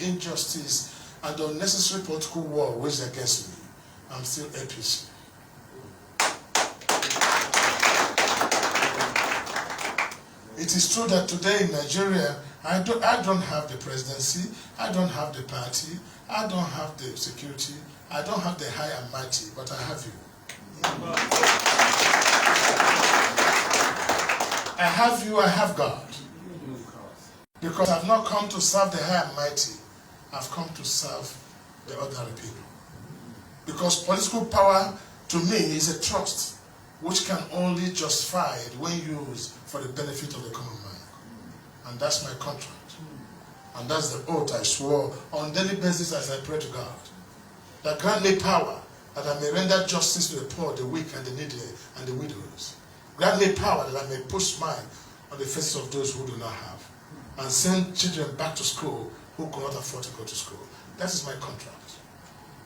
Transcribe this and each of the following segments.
injustice and the unnecessary political war waged against me, I'm still APC. It is true that today in Nigeria, I don't have the presidency, I don't have the party, I don't have the security, I don't have the high and mighty, but I have you. I have you, I have God. Because I've not come to serve the high and mighty, I've come to serve the ordinary people. Because political power, to me, is a trust which can only justify it when used for the benefit of the common man. And that's my contract. And that's the oath I swore on a daily basis as I pray to God. That grant me power, that I may render justice to the poor, the weak, and the needy, and the widows. Grant me power that I may put smile on the faces of those who do not have, and send children back to school who could not afford to go to school. That is my contract.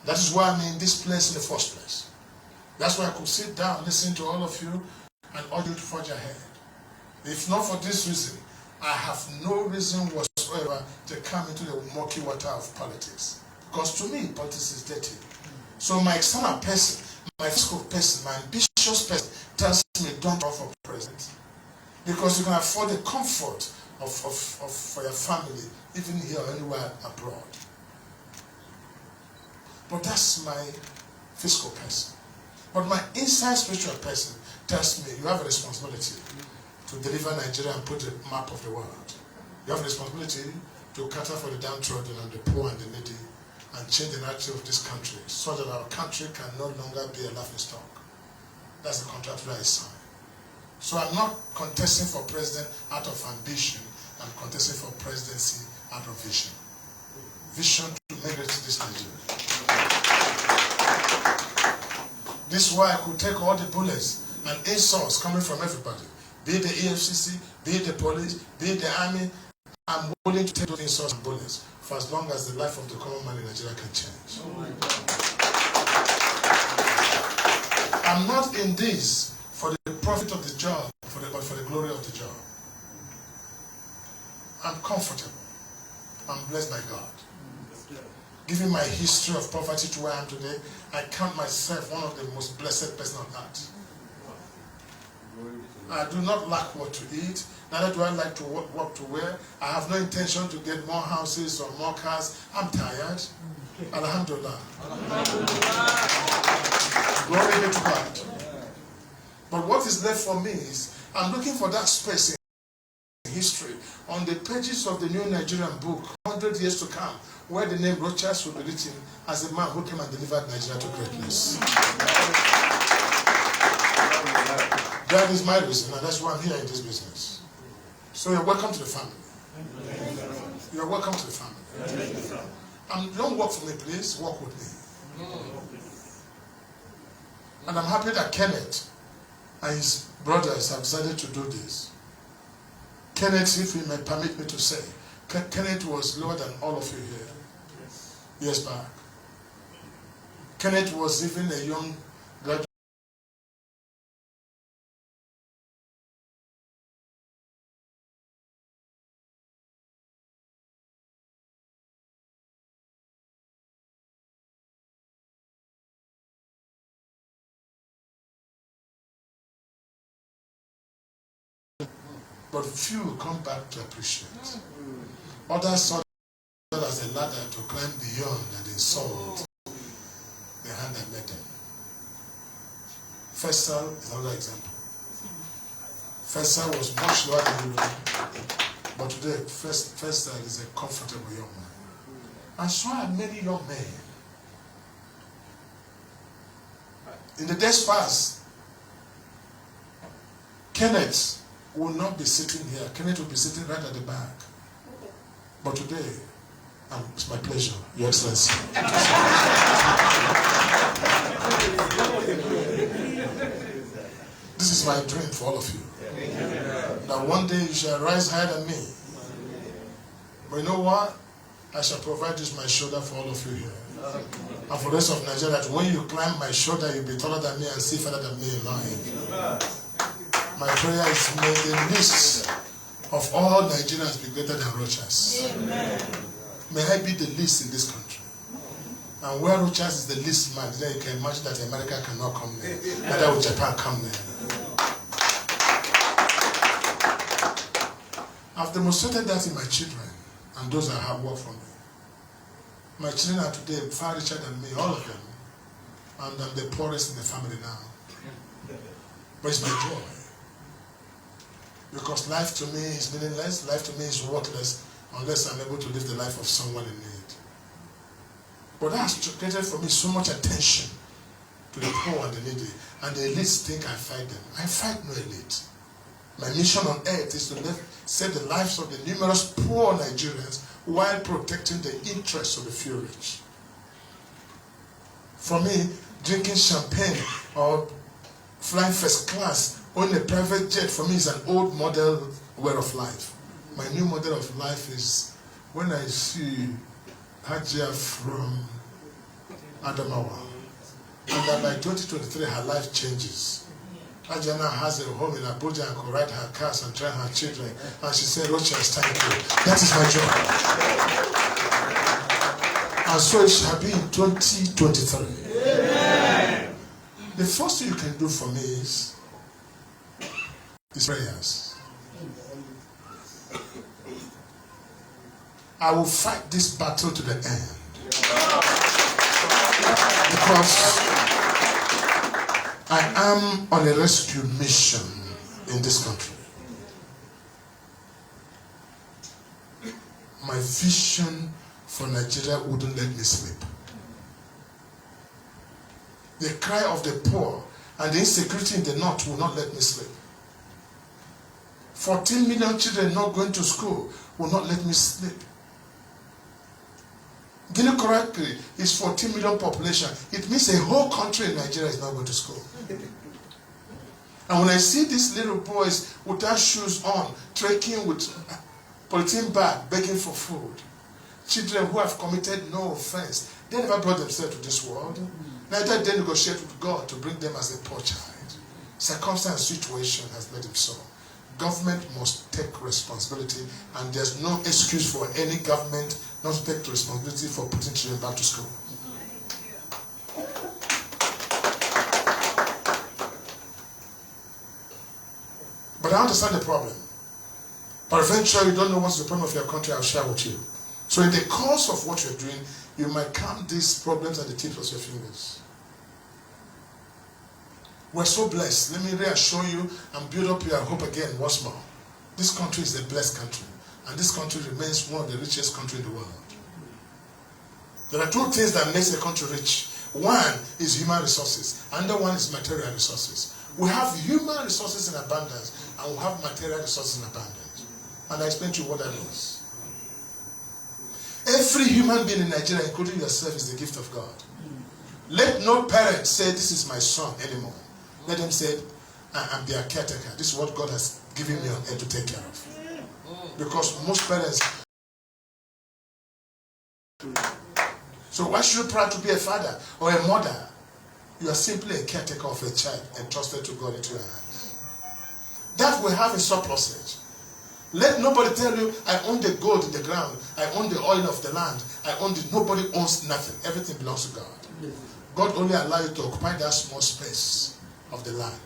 That is why I'm in this place in the first place. That's why I could sit down, listen to all of you, and urge you to forge ahead. If not for this reason, I have no reason whatsoever to come into the murky water of politics. Because to me, politics is dirty. So my external person, my physical person, my ambitious person tells me don't run for president. Because you can afford the comfort for your family, even here or anywhere abroad. But that's my physical person. But my inside spiritual person tells me you have a responsibility to deliver Nigeria and put the map of the world. You have a responsibility to cater for the downtrodden and the poor and the needy and change the narrative of this country so that our country can no longer be a laughingstock. That's the contract that I signed. So I'm not contesting for president out of ambition. I'm contesting for presidency out of vision. Vision to make it to this Nigeria. This is why I could take all the bullets and insults coming from everybody. Be it the EFCC, be it the police, be it the army. I'm willing to take those insults and bullets for as long as the life of the common man in Nigeria can change. I'm not in this for the profit of the job, but for the glory of the job. I'm comfortable. I'm blessed by God. Given my history of poverty to where I am today, I count myself one of the most blessed persons on earth. I do not lack what to eat, neither do I like to what to wear. I have no intention to get more houses or more cars. I'm tired. Alhamdulillah. Glory be to God. But what is left for me is, I'm looking for that space in history, on the pages of the new Nigerian book, 100 years to come, where the name Rochas will be written as the man who came and delivered Nigeria to greatness. That is my reason, and that's why I'm here in this business. So you're welcome to the family. You're welcome to the family. Don't work for me, please. Work with me. And I'm happy that Kenneth and his brothers have decided to do this. Kenneth, if you may permit me to say, Kenneth was lower than all of you here. Years back. Kenneth was even a young graduate. But few come back to appreciate. Others saw that as a ladder to climb beyond and insult the hand that made them. Faisal is another example. Faisal was much lower than you, but today Faisal is a comfortable young man. And so are many young men. In the days past, Kenneth will not be sitting here. Kenneth will be sitting right at the back. But today, it's my pleasure, Your Excellency. This is my dream for all of you. That one day you shall rise higher than me. But you know what? I shall provide this my shoulder for all of you here. And for the rest of Nigeria, that when you climb my shoulder, you'll be taller than me and see further than me in life. My prayer is, may the list of all Nigerians be greater than Rochas. Amen. May I be the least in this country. And where Rochas is the least man, then you can imagine that America cannot come there. Neither will Japan come there. I've demonstrated that in my children and those that have worked for me. My children are today far richer than me, all of them. And I'm the poorest in the family now. But it's my joy. Because life to me is meaningless, life to me is worthless, unless I'm able to live the life of someone in need. But that has created for me so much attention to the poor and the needy. And the elites think I fight them. I fight no elite. My mission on earth is to save the lives of the numerous poor Nigerians while protecting the interests of the few rich. For me, drinking champagne or flying first class, owning a private jet, for me is an old model way of life. My new model of life is when I see Hajia from Adamawa, and that by 2023 her life changes. Hajia now has a home in Abuja and can ride her cars and train her children, and she said, Rochas, thank you. That is my job. And so it shall be in 2023. Amen. The first thing you can do for me is prayers. I will fight this battle to the end. Because I am on a rescue mission in this country. My vision for Nigeria wouldn't let me sleep. The cry of the poor and the insecurity in the north will not let me sleep. 14 million children not going to school will not let me sleep. Guinea correctly is 14 million population. It means a whole country in Nigeria is not going to school. And when I see these little boys without shoes on, trekking with polythene bag, begging for food, children who have committed no offense, they never brought themselves to this world. Neither they negotiate with God to bring them as a poor child. Circumstance, situation has made him so. Government must take responsibility, and there's no excuse for any government not to take responsibility for putting children back to school. But I understand the problem. But eventually you don't know what's the problem of your country, I'll share with you. So in the course of what you're doing, you might count these problems at the tips of your fingers. We're so blessed. Let me reassure you and build up your hope again once more. This country is a blessed country, and this country remains one of the richest countries in the world. There are two things that makes a country rich. One is human resources, and the one is material resources. We have human resources in abundance, and we have material resources in abundance. And I explain to you what that means. Every human being in Nigeria, including yourself, is the gift of God. Let no parent say, this is my son anymore. Let them say, I'm their caretaker. This is what God has given me on earth to take care of. Because most parents... So why should you proud to be a father or a mother? You are simply a caretaker of a child entrusted to God into your hands. That will have a surplusage. Let nobody tell you, I own the gold in the ground, I own the oil of the land, I own the... Nobody owns nothing. Everything belongs to God. God only allows you to occupy that small space of the land.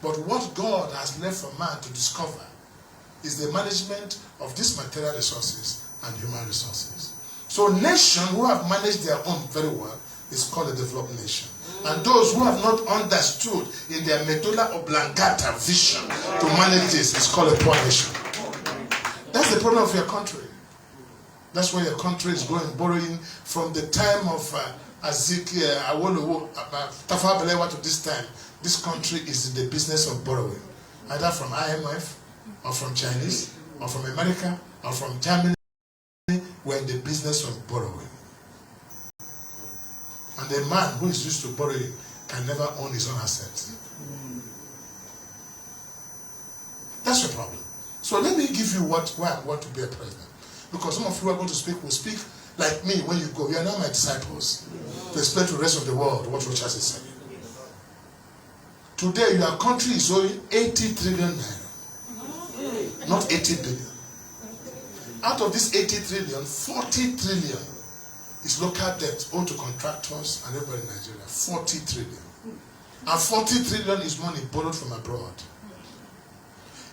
But what God has left for man to discover is the management of these material resources and human resources. So nations who have managed their own very well is called a developed nation. And those who have not understood in their medulla oblongata vision to manage this is called a poor nation. That's the problem of your country. That's why your country is going borrowing from the time of Ezekiel, Tafawa Balewa to this time. This country is in the business of borrowing, either from IMF or from Chinese or from America or from Germany. We're in the business of borrowing. And a man who is used to borrowing can never own his own assets. That's your problem. So let me give you why I want to be a president. Because some of you are going to speak will speak like me when you go. You are not my disciples. To explain to the rest of the world what Rochas is saying. Today, your country is owing 80 trillion naira. Not 80 billion. Out of this 80 trillion, 40 trillion is local debt owed to contractors and everybody in Nigeria. 40 trillion. And 40 trillion is money borrowed from abroad.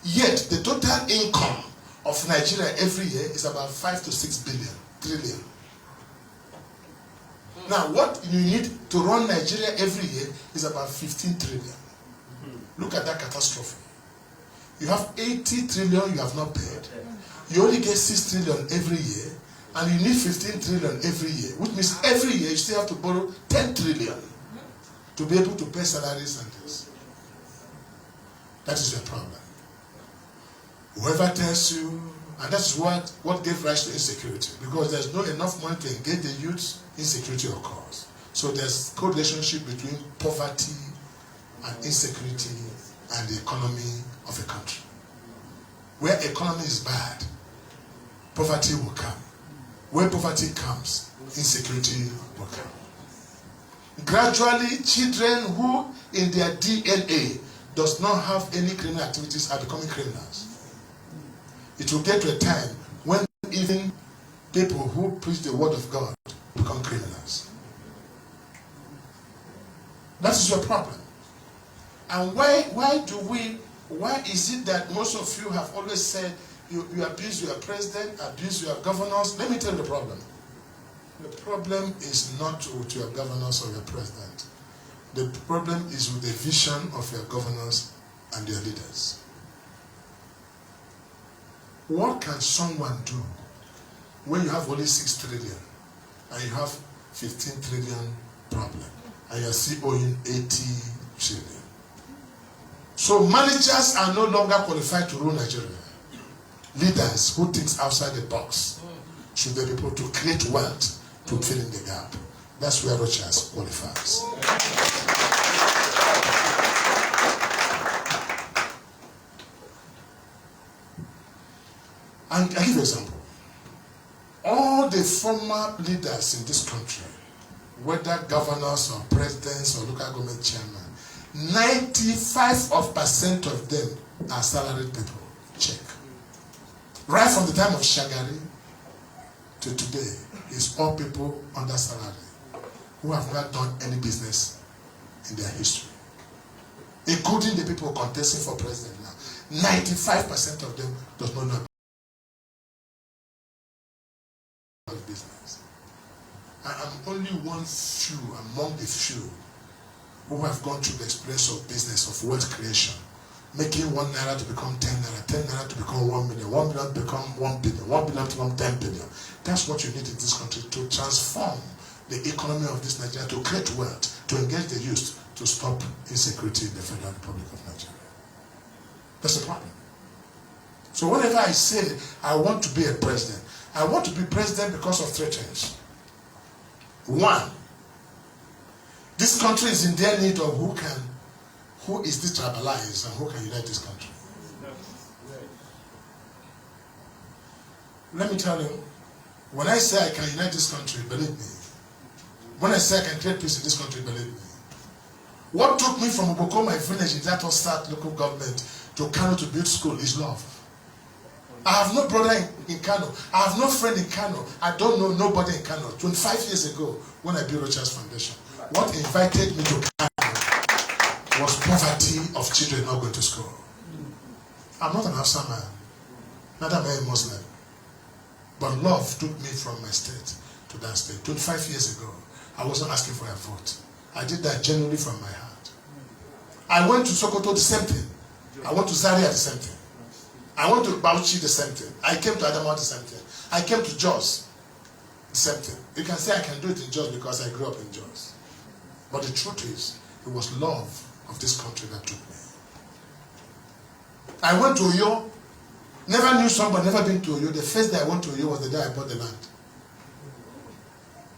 Yet the total income of Nigeria every year is about 5 to 6 trillion. Now what you need to run Nigeria every year is about 15 trillion. Look at that catastrophe. You have 80 trillion you have not paid. You only get 6 trillion every year, and you need 15 trillion every year, which means every year you still have to borrow 10 trillion to be able to pay salaries and this. That is the problem. Whoever tells you, and that's what gave rise to insecurity, because there's not enough money to engage the youth, insecurity occurs. So there's correlationship between poverty and insecurity and the economy of a country. Where economy is bad, poverty will come. Where poverty comes, insecurity will come. Gradually, children who in their DNA does not have any criminal activities are becoming criminals. It will get to a time when even people who preach the word of God become criminals. That is your problem. And why is it that most of you have always said you abuse your president, abuse your governors? Let me tell you the problem. The problem is not with your governors or your president. The problem is with the vision of your governors and your leaders. What can someone do when you have only 6 trillion and you have 15 trillion problem and you are still owing 80 trillion? So managers are no longer qualified to rule Nigeria. Leaders who think outside the box should be able to create wealth to fill in the gap. That's where Rochas qualifies. And I give you an example. All the former leaders in this country, whether governors or presidents or local government chairmen, 95% of them are salaried people. Check. Right from the time of Shagari to today, is all people under salary who have not done any business in their history, including the people contesting for president now. 95% of them does not know about business. I am only one few among the few who have gone through the experience of business, of wealth creation, making 1 naira to become 10 naira, 10 naira to become 1 million, 1 million to become 1 billion, 1 billion to become 10 billion. That's what you need in this country to transform the economy of this Nigeria, to create wealth, to engage the youth, to stop insecurity in the Federal Republic of Nigeria. That's the problem. So whenever I say I want to be a president, I want to be president because of 3 things. 1, this country is in their need of who is detribalized and who can unite this country. Let me tell you, when I say I can unite this country, believe me. When I say I can create peace in this country, believe me. What took me from Oboko, my village in that start local government, to Kano to build school is love. I have no brother in Kano. I have no friend in Kano. I don't know nobody in Kano. 25 years ago, when I built Rochas Foundation, what invited me to Kano was poverty of children not going to school. I'm not an Hausa man, neither am I a Muslim. But love took me from my state to that state. 25 years ago, I wasn't asking for a vote. I did that genuinely from my heart. I went to Sokoto, the same thing. I went to Zaria, the same thing. I went to Bauchi, the same thing. I came to Adamawa, the same thing. I came to Jos, the same thing. You can say I can do it in Jos because I grew up in Jos. But the truth is, it was love of this country that took me. I went to Uyo, never knew somebody, never been to Uyo. The first day I went to Uyo was the day I bought the land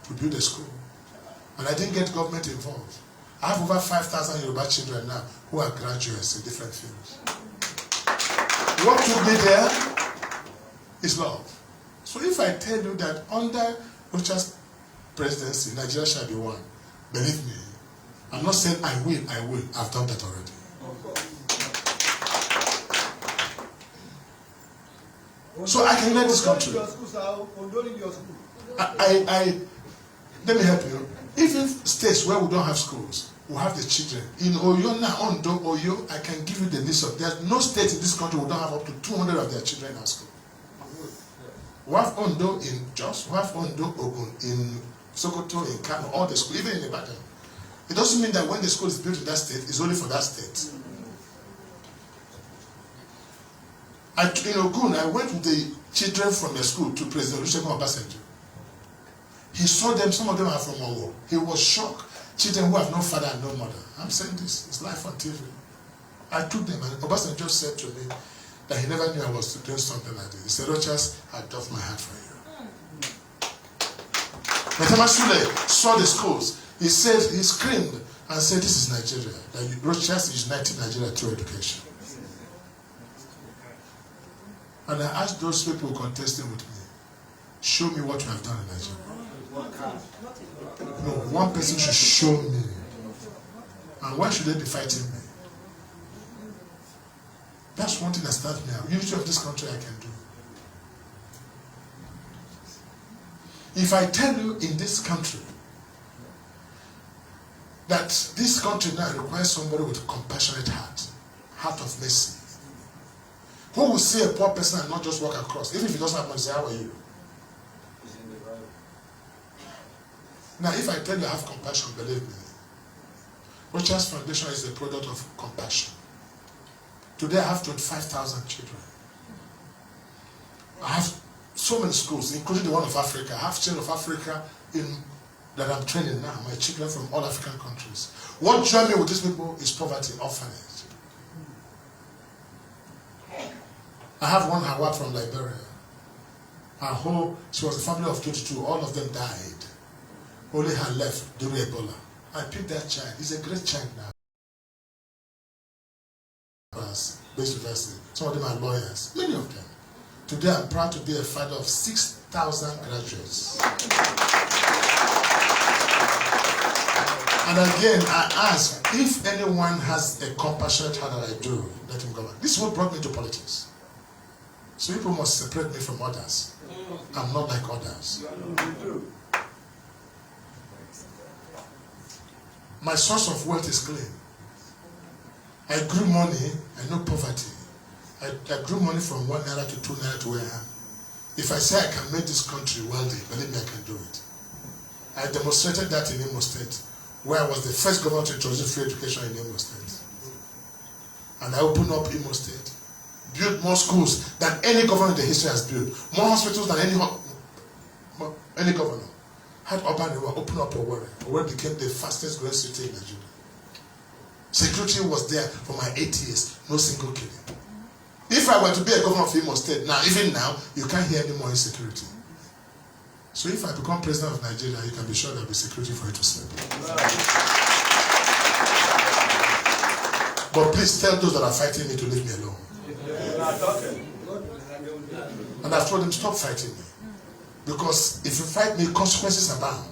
to build a school. And I didn't get government involved. I have over 5,000 Yoruba children now who are graduates in different fields. What took me there is love. So if I tell you that under Rochas presidency, Nigeria shall be one, believe me, I'm not saying I will. I've done that already. So I can let this country. Let me help you. Even states where we don't have schools, we have the children. In Oyo now, Oyo, I can give you the list of. There's no state in this country who don't have up to 200 of their children in our school. We have Ondo in Jos, we have Ondo Ogun in Sokoto, in Kano, all the schools, even in Ibadan. It doesn't mean that when the school is built in that state, it's only for that state. In Ogun, I went with the children from the school to President Olusegun Obasanjo. He saw them, some of them are from Owo. He was shocked. Children who have no father and no mother. I'm saying this, it's live on TV. I took them, and Obasanjo said to me that he never knew I was doing something like this. He said, Rochas, I doff my hat for you. Metama Sule saw the schools. He said, he screamed and said, this is Nigeria. That Rochas is uniting Nigeria through education. And I asked those people contesting with me, show me what you have done in Nigeria. No, one person should show me. And why should they be fighting me? That's one thing that starts me out. Unity of this country I can do. If I tell you in this country that this country now requires somebody with a compassionate heart of mercy, who will see a poor person and not just walk across, even if he doesn't have money, say, how are you? Now, if I tell you I have compassion, believe me, Rochas Foundation is a product of compassion. Today I have 25,000 children. I have so many schools, including the one of Africa. I have children of Africa that I'm training now, my children from all African countries. What joins me with these people is poverty, orphanage. I have one Hawa from Liberia. She was a family of 22, all of them died. Only her left during Ebola. I picked that child. He's a great child now. University. Some of them are lawyers. Many of them. Today I'm proud to be a father of 6,000 graduates. And again, I ask, if anyone has a compassionate heart that I do, let him go back. This is what brought me to politics. So people must separate me from others. I'm not like others. My source of wealth is clean. I grew money, I know poverty. I grew money from 1 naira to 2 naira to where I am. If I say I can make this country wealthy, believe me, I can do it. I demonstrated that in Imo State, where I was the first governor to introduce free education in Imo State. And I opened up Imo State, built more schools than any governor in the history has built, more hospitals than any governor. Had urban area open up Owerri. Owerri became the fastest growing city in Nigeria. Security was there for my 8 years, no single killing. If I were to be a governor of Imo State, now, even now, you can't hear any more insecurity. So if I become president of Nigeria, you can be sure there will be security for you to sleep. But please tell those that are fighting me to leave me alone. And I've told them, stop fighting me. Because if you fight me, consequences abound.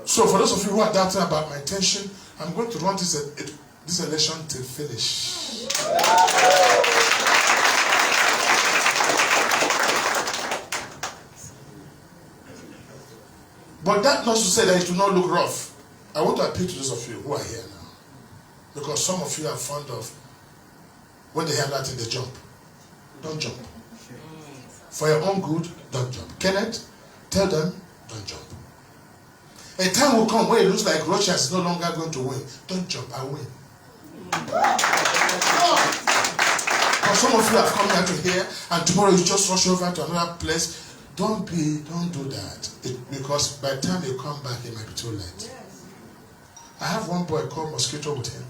So for those of you who are doubting about my intention, I'm going to run this election till finish. But that not to say that it will not look rough. I want to appeal to those of you who are here now. Because some of you are fond of, when they hear that thing, they jump. Don't jump. For your own good, don't jump. Kenneth, tell them, don't jump. A time will come when it looks like Russia is no longer going to win. Don't jump, I win. But some of you have come here to hear, and tomorrow you just rush over to another place. Don't do that. Because by the time you come back, it might be too late. I have one boy called Mosquito with him.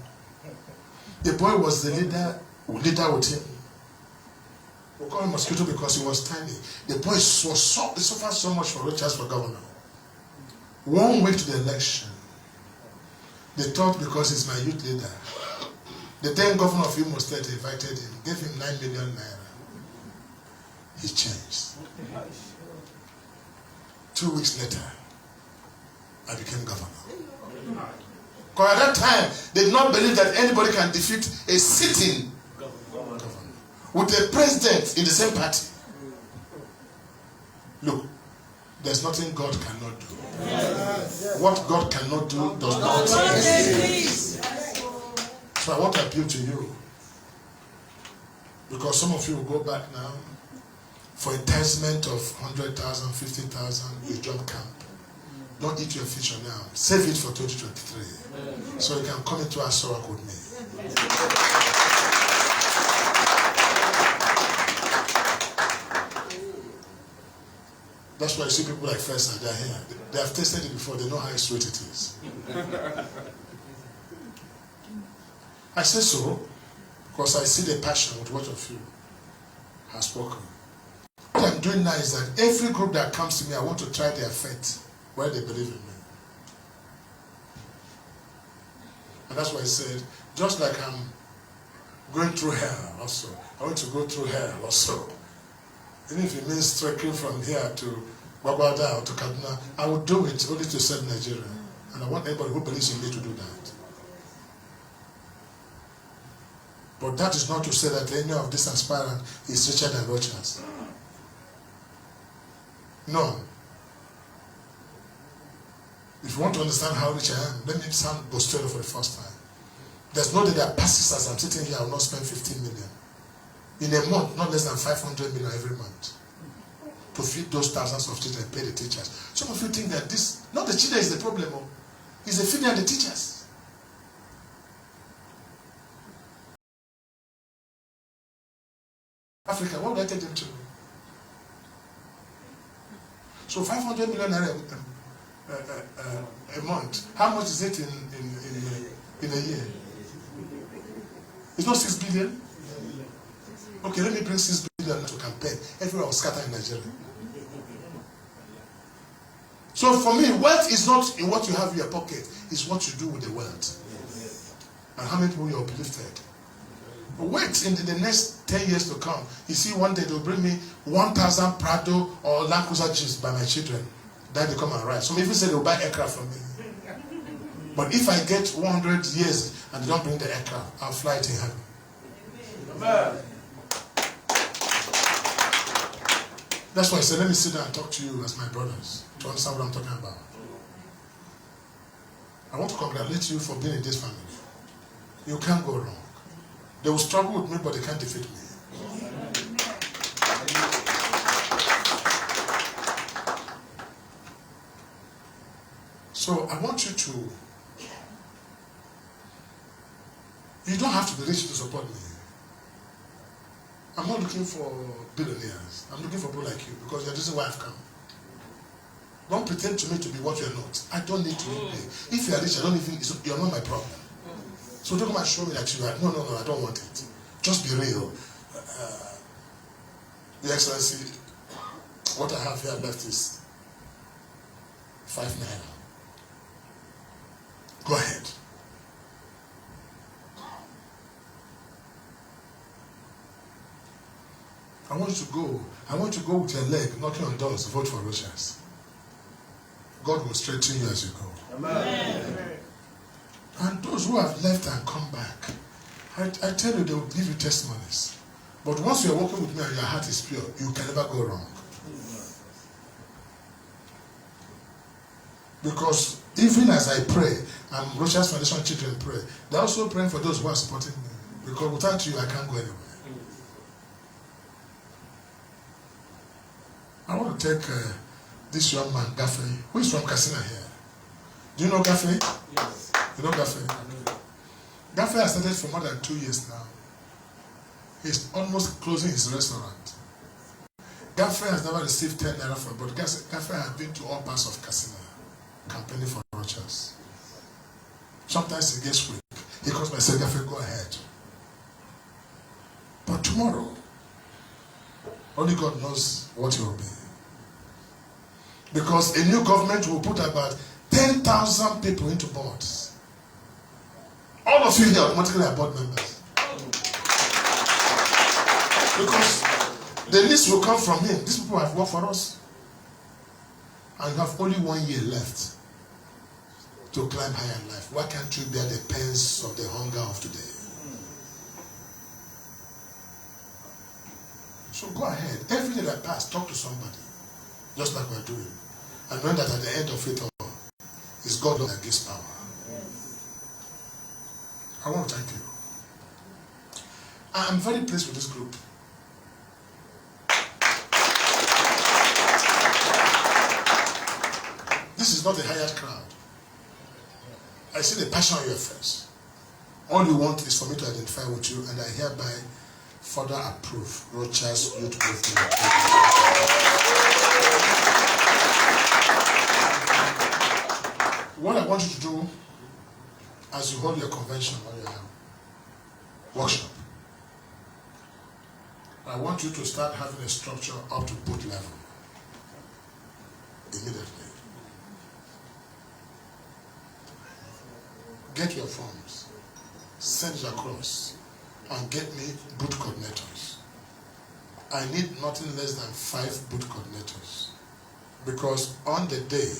The boy was the leader with him. We call him Mosquito because he was tiny. The boy suffered so much for Rochas for governor. 1 week to the election, they thought because he's my youth leader, the then governor of Imo State invited him, gave him 9 million naira. He changed. 2 weeks later, I became governor. Because at that time, they did not believe that anybody can defeat a sitting government with a president in the same party. Look, there's nothing God cannot do. What God cannot do does not exist. So I want to appeal to you. Because some of you will go back now for enticement of 100,000, 50,000 with job camp. Don't eat your future now. Save it for 2023. So you can come into our work with me. That's why you see people like Fesa, they're here. They have tasted it before, they know how sweet it is. I say so because I see the passion with what of you have spoken. What I'm doing now is that every group that comes to me, I want to try their faith where they believe in me. And that's why I said, just like I'm going through hell also, I want to go through hell also. Even if it means trekking from here to Babada or to Kaduna, I will do it only to serve Nigeria. And I want anybody who believes in me to do that. But that is not to say that any of this aspirant is richer than Rochas. No. If you want to understand how rich I am, let me sound boastful for the first time. There's no day that passes as I'm sitting here, I will not spend 15 million. In a month, not less than 500 million every month. To feed those thousands of children and pay the teachers. Some of you think that this, not the children is the problem, it's the feeding and the teachers. Africa, what would I take them to? So 500 million naira a month. How much is it in a year? It's not 6 billion. Okay, let me bring 6 billion to campaign. Everyone will scatter in Nigeria. So for me, wealth is not in what you have in your pocket, it's what you do with the wealth. And how many people you are uplifted. Wait in the next 10 years to come. You see, one day they'll bring me 1,000 Prado or Land Cruiser Jeeps by my children. Then they come and ride. Some even say they'll buy aircraft from me. But if I get 100 years and they don't bring the aircraft, I'll fly it in heaven. Amen. That's why I said, let me sit down and talk to you as my brothers to understand what I'm talking about. I want to congratulate you for being in this family. You can't go wrong. They will struggle with me, but they can't defeat me. So I want you to, you don't have to be rich to support me. I'm not looking for billionaires. I'm looking for people like you because you're the reason why I've come. Don't pretend to me to be what you're not. I don't need to be. If you're rich, I don't even, you're not my problem. So don't come and show me that you are, no, I don't want it. Just be real. Your Excellency, what I have here left is 5 naira. Go ahead. I want you to go. I want you to go with your leg, knocking on doors, vote for Rochas. God will strengthen you as you go. Amen. And those who have left and come back, I tell you, they will give you testimonies. But once you are walking with me and your heart is pure, you can never go wrong. Because even as I pray, and Rochas Foundation children pray, they're also praying for those who are supporting me. Because without you, I can't go anywhere. I want to take this young man, Gaffey, who is from Katsina here. Do you know Gaffey? Yes. You know Gaffey? Gaffey has started for more than 2 years now. He's almost closing his restaurant. Gaffey has never received 10 naira for it, but Gaffey has been to all parts of Katsina, campaigning for Rochas. Sometimes he gets weak. He calls me and says, Gaffey, go ahead. But tomorrow, only God knows what it will be. Because a new government will put about 10,000 people into boards. All of you here automatically are board members. Because the list will come from him. These people have worked for us. And you have only 1 year left to climb higher in life? Why can't you bear the pains of the hunger of today? So go ahead. Every day that passes, talk to somebody. Just like we're doing. And know that at the end of it all, it's God that gives power. I want to thank you. I'm very pleased with this group. This is not a hired crowd. I see the passion on your face. All you want is for me to identify with you, and I hereby further approve Rocha's Youth Movement. What I want you to do as you hold your convention or your workshop, I want you to start having a structure up to boot level immediately. Get your forms, send it across, and get me boot coordinators. I need nothing less than 5 boot coordinators, because on the day